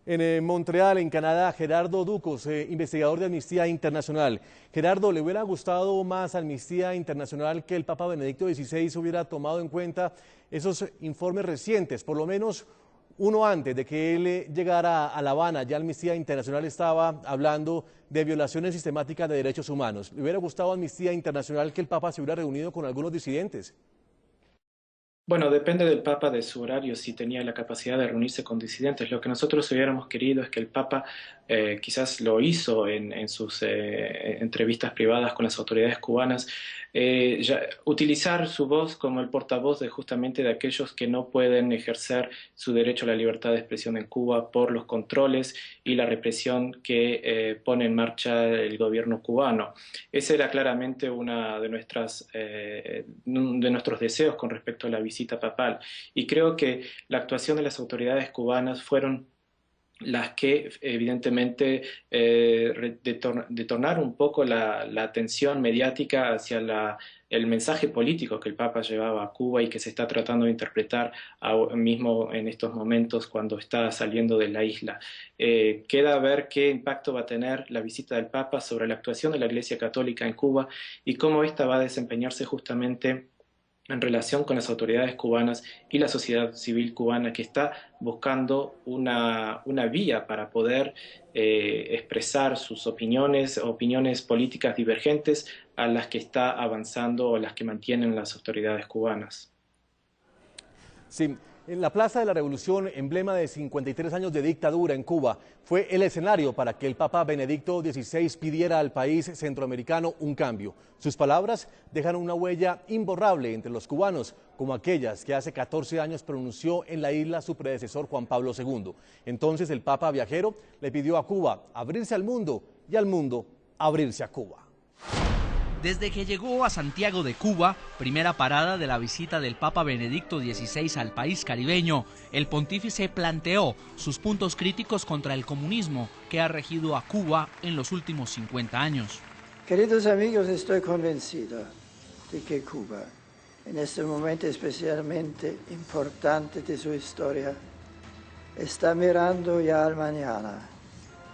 En Montreal, en Canadá, Gerardo Ducos, investigador de Amnistía Internacional. Gerardo, ¿le hubiera gustado más a Amnistía Internacional que el Papa Benedicto XVI hubiera tomado en cuenta esos informes recientes? Por lo menos uno antes de que él llegara a La Habana, ya Amnistía Internacional estaba hablando de violaciones sistemáticas de derechos humanos. ¿Le hubiera gustado a Amnistía Internacional que el Papa se hubiera reunido con algunos disidentes? Bueno, depende del Papa, de su horario, si tenía la capacidad de reunirse con disidentes. Lo que nosotros hubiéramos querido es que el Papa quizás lo hizo en sus entrevistas privadas con las autoridades cubanas, utilizar su voz como el portavoz justamente de aquellos que no pueden ejercer su derecho a la libertad de expresión en Cuba por los controles y la represión que pone en marcha el gobierno cubano. Ese era claramente uno de nuestros deseos con respecto a la visita papal. Y creo que la actuación de las autoridades cubanas fueron las que evidentemente detornaron un poco la atención mediática hacia el mensaje político que el Papa llevaba a Cuba y que se está tratando de interpretar mismo en estos momentos cuando está saliendo de la isla. Queda a ver qué impacto va a tener la visita del Papa sobre la actuación de la Iglesia Católica en Cuba y cómo ésta va a desempeñarse justamente en relación con las autoridades cubanas y la sociedad civil cubana, que está buscando una vía para poder expresar sus opiniones políticas divergentes a las que está avanzando o las que mantienen las autoridades cubanas. Sí, en la Plaza de la Revolución, emblema de 53 años de dictadura en Cuba, fue el escenario para que el Papa Benedicto XVI pidiera al país centroamericano un cambio. Sus palabras dejan una huella imborrable entre los cubanos, como aquellas que hace 14 años pronunció en la isla su predecesor Juan Pablo II. Entonces el Papa viajero le pidió a Cuba abrirse al mundo y al mundo abrirse a Cuba. Desde que llegó a Santiago de Cuba, primera parada de la visita del Papa Benedicto XVI al país caribeño, el pontífice planteó sus puntos críticos contra el comunismo que ha regido a Cuba en los últimos 50 años. Queridos amigos, estoy convencido de que Cuba, en este momento especialmente importante de su historia, está mirando ya al mañana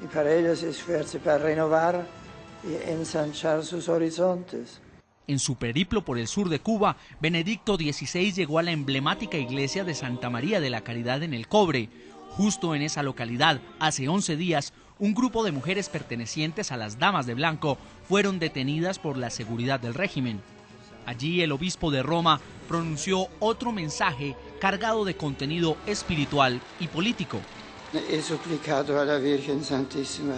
y para ello se esfuerza para renovar y ensanchar sus horizontes. En su periplo por el sur de Cuba, Benedicto XVI llegó a la emblemática iglesia de Santa María de la Caridad en El Cobre. Justo en esa localidad, hace 11 días, un grupo de mujeres pertenecientes a las Damas de Blanco fueron detenidas por la seguridad del régimen. Allí el obispo de Roma pronunció otro mensaje cargado de contenido espiritual y político. He suplicado a la Virgen Santísima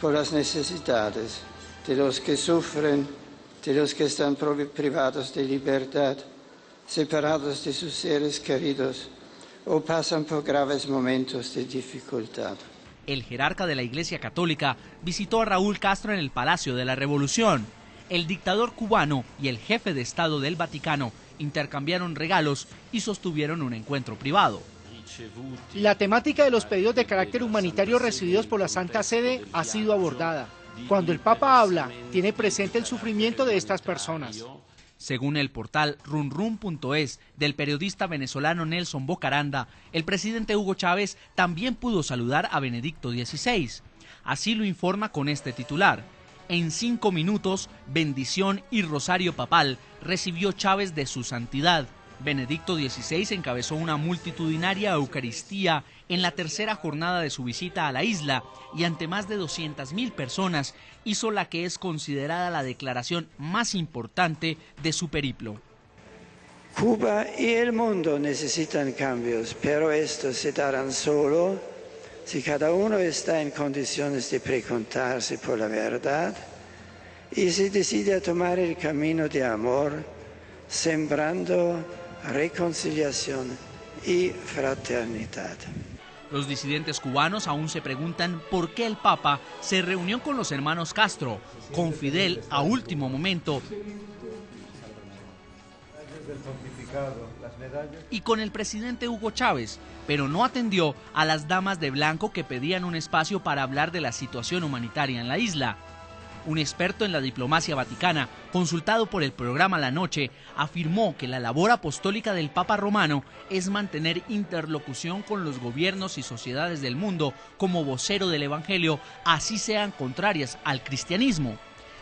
por las necesidades de los que sufren, de los que están privados de libertad, separados de sus seres queridos o pasan por graves momentos de dificultad. El jerarca de la Iglesia Católica visitó a Raúl Castro en el Palacio de la Revolución. El dictador cubano y el jefe de Estado del Vaticano intercambiaron regalos y sostuvieron un encuentro privado. La temática de los pedidos de carácter humanitario recibidos por la Santa Sede ha sido abordada. Cuando el Papa habla, tiene presente el sufrimiento de estas personas. Según el portal runrun.es del periodista venezolano Nelson Bocaranda, el presidente Hugo Chávez también pudo saludar a Benedicto XVI. Así lo informa con este titular. En 5 minutos, bendición y rosario papal recibió Chávez de su santidad. Benedicto XVI encabezó una multitudinaria Eucaristía en la tercera jornada de su visita a la isla y ante más de 200.000 personas hizo la que es considerada la declaración más importante de su periplo. Cuba y el mundo necesitan cambios, pero estos se darán solo si cada uno está en condiciones de preguntarse por la verdad y se decide a tomar el camino de amor, sembrando reconciliación y fraternidad. Los disidentes cubanos aún se preguntan por qué el Papa se reunió con los hermanos Castro, con Fidel a último momento y con el presidente Hugo Chávez, pero no atendió a las Damas de Blanco que pedían un espacio para hablar de la situación humanitaria en la isla. un experto en la diplomacia vaticana, consultado por el programa La Noche, afirmó que la labor apostólica del Papa Romano es mantener interlocución con los gobiernos y sociedades del mundo como vocero del Evangelio, así sean contrarias al cristianismo.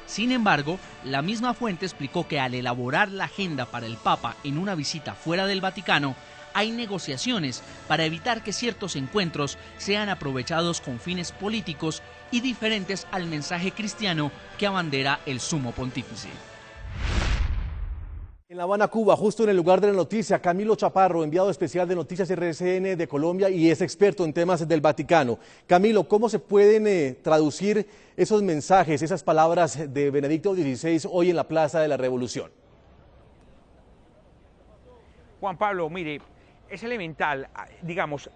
Sin embargo, la misma fuente explicó que al elaborar la agenda para el Papa en una visita fuera del Vaticano, hay negociaciones para evitar que ciertos encuentros sean aprovechados con fines políticos y diferentes al mensaje cristiano que abandera el Sumo Pontífice. En La Habana, Cuba, justo en el lugar de la noticia, Camilo Chaparro, enviado especial de Noticias RCN de Colombia y es experto en temas del Vaticano. Camilo, ¿cómo se pueden traducir esos mensajes, esas palabras de Benedicto XVI hoy en la Plaza de la Revolución? Juan Pablo, mire, es elemental, digamos,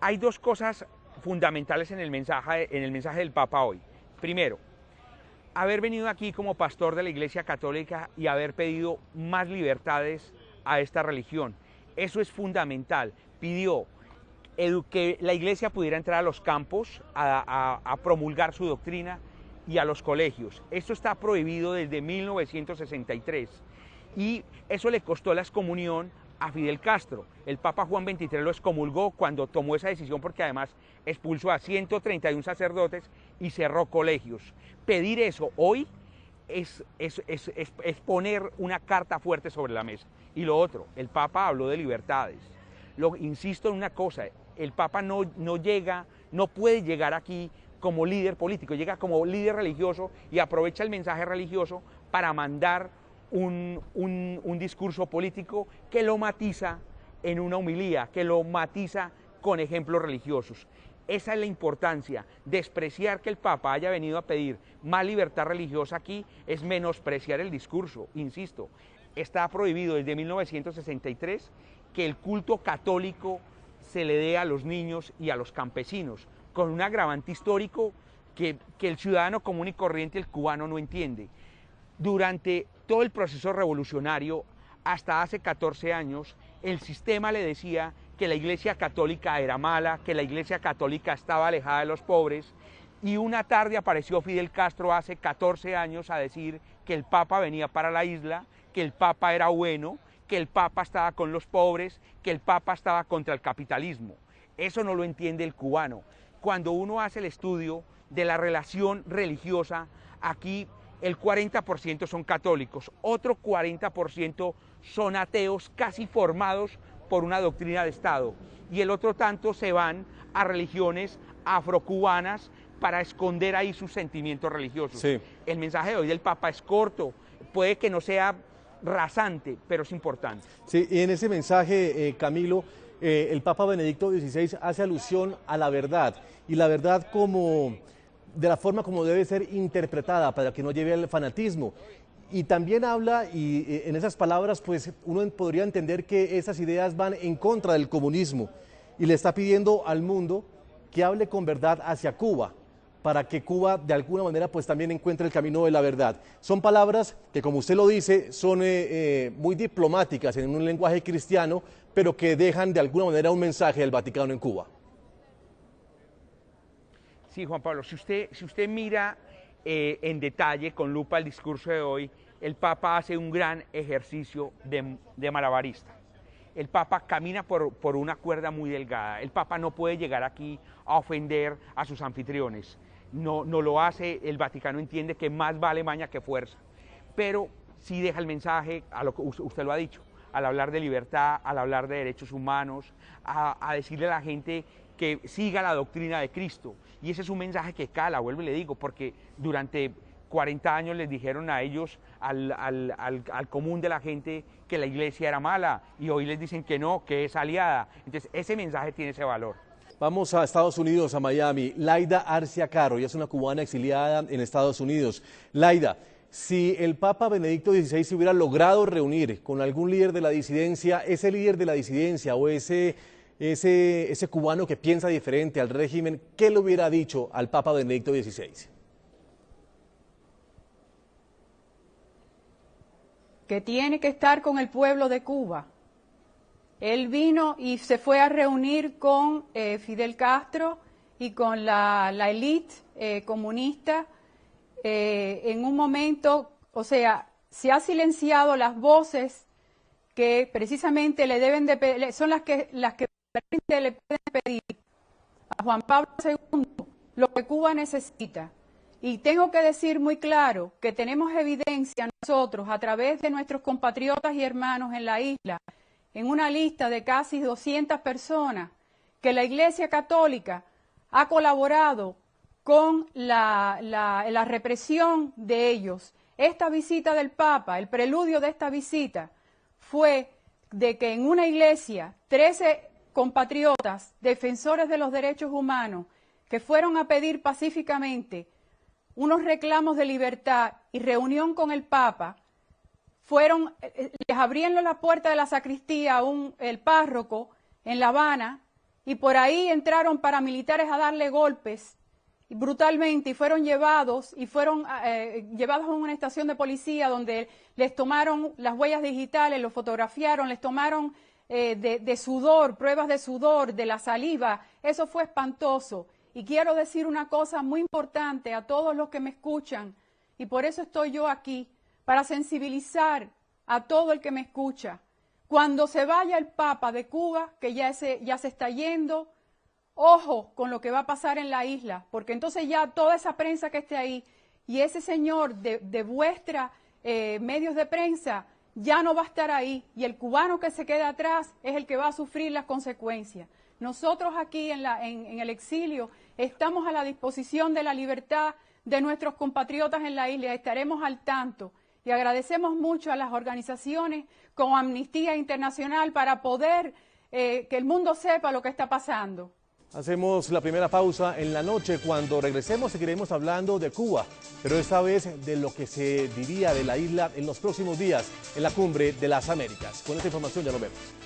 hay dos cosas fundamentales en el mensaje del Papa hoy. Primero, haber venido aquí como pastor de la Iglesia Católica y haber pedido más libertades a esta religión. Eso es fundamental. Pidió que la Iglesia pudiera entrar a los campos a promulgar su doctrina y a los colegios. Esto está prohibido desde 1963 y eso le costó la excomunión a Fidel Castro. El Papa Juan XXIII lo excomulgó cuando tomó esa decisión porque además expulsó a 131 sacerdotes y cerró colegios. Pedir eso hoy es poner una carta fuerte sobre la mesa. Y lo otro, el Papa habló de libertades. Insisto en una cosa, el Papa no puede llegar aquí como líder político, llega como líder religioso y aprovecha el mensaje religioso para mandar un discurso político que lo matiza en una homilía, que lo matiza con ejemplos religiosos. Esa es la importancia. Despreciar que el Papa haya venido a pedir más libertad religiosa aquí es menospreciar el discurso. Insisto, está prohibido desde 1963 que el culto católico se le dé a los niños y a los campesinos, con un agravante histórico que el ciudadano común y corriente, el cubano, no entiende. Durante todo el proceso revolucionario, hasta hace 14 años, el sistema le decía que la Iglesia Católica era mala, que la Iglesia Católica estaba alejada de los pobres, y una tarde apareció Fidel Castro hace 14 años a decir que el Papa venía para la isla, que el Papa era bueno, que el Papa estaba con los pobres, que el Papa estaba contra el capitalismo. Eso no lo entiende el cubano. Cuando uno hace el estudio de la relación religiosa, aquí el 40% son católicos, otro 40% son ateos casi formados por una doctrina de Estado, y el otro tanto se van a religiones afrocubanas para esconder ahí sus sentimientos religiosos. Sí. El mensaje de hoy del Papa es corto, puede que no sea rasante, pero es importante. Sí, y en ese mensaje, Camilo, el Papa Benedicto XVI hace alusión a la verdad, y la verdad como de la forma como debe ser interpretada para que no lleve al fanatismo. Y también habla, y en esas palabras, pues uno podría entender que esas ideas van en contra del comunismo, y le está pidiendo al mundo que hable con verdad hacia Cuba, para que Cuba de alguna manera pues también encuentre el camino de la verdad. Son palabras que, como usted lo dice, son muy diplomáticas en un lenguaje cristiano, pero que dejan de alguna manera un mensaje del Vaticano en Cuba. Sí, Juan Pablo, si usted mira en detalle, con lupa, el discurso de hoy, el Papa hace un gran ejercicio de malabarista. El Papa camina por una cuerda muy delgada. El Papa no puede llegar aquí a ofender a sus anfitriones. No lo hace, el Vaticano entiende que más vale maña que fuerza. Pero sí deja el mensaje, a lo que usted lo ha dicho, al hablar de libertad, al hablar de derechos humanos, a decirle a la gente que siga la doctrina de Cristo. Y ese es un mensaje que cala, vuelvo y le digo, porque durante 40 años les dijeron a ellos, al común de la gente, que la iglesia era mala, y hoy les dicen que no, que es aliada. Entonces ese mensaje tiene ese valor. Vamos a Estados Unidos, a Miami. Laida Arcia Caro, ella es una cubana exiliada en Estados Unidos. Laida, si el Papa Benedicto XVI se hubiera logrado reunir con algún líder de la disidencia, ese líder de la disidencia o ese cubano que piensa diferente al régimen, ¿qué le hubiera dicho al Papa Benedicto XVI? Que tiene que estar con el pueblo de Cuba. Él vino y se fue a reunir con Fidel Castro y con la élite comunista en un momento, o sea, se ha silenciado las voces que precisamente le deben de son las que le pueden pedir a Juan Pablo II lo que Cuba necesita. Y tengo que decir muy claro que tenemos evidencia nosotros a través de nuestros compatriotas y hermanos en la isla, en una lista de casi 200 personas, que la Iglesia Católica ha colaborado con la represión de ellos. Esta visita del Papa, el preludio de esta visita, fue de que en una iglesia 13 compatriotas, defensores de los derechos humanos, que fueron a pedir pacíficamente unos reclamos de libertad y reunión con el Papa, les abrieron la puerta de la sacristía el párroco en La Habana, y por ahí entraron paramilitares a darle golpes brutalmente, y fueron llevados a una estación de policía donde les tomaron las huellas digitales, los fotografiaron, les tomaron de sudor, pruebas de sudor, de la saliva. Eso fue espantoso. Y quiero decir una cosa muy importante a todos los que me escuchan, y por eso estoy yo aquí, para sensibilizar a todo el que me escucha. Cuando se vaya el Papa de Cuba, que ya se está yendo, ojo con lo que va a pasar en la isla, porque entonces ya toda esa prensa que esté ahí y ese señor de vuestra medios de prensa ya no va a estar ahí, y el cubano que se quede atrás es el que va a sufrir las consecuencias. Nosotros aquí en el exilio estamos a la disposición de la libertad de nuestros compatriotas en la isla, estaremos al tanto, y agradecemos mucho a las organizaciones como Amnistía Internacional para poder que el mundo sepa lo que está pasando. Hacemos la primera pausa en la noche. Cuando regresemos seguiremos hablando de Cuba, pero esta vez de lo que se diría de la isla en los próximos días en la Cumbre de las Américas. Con esta información ya lo vemos.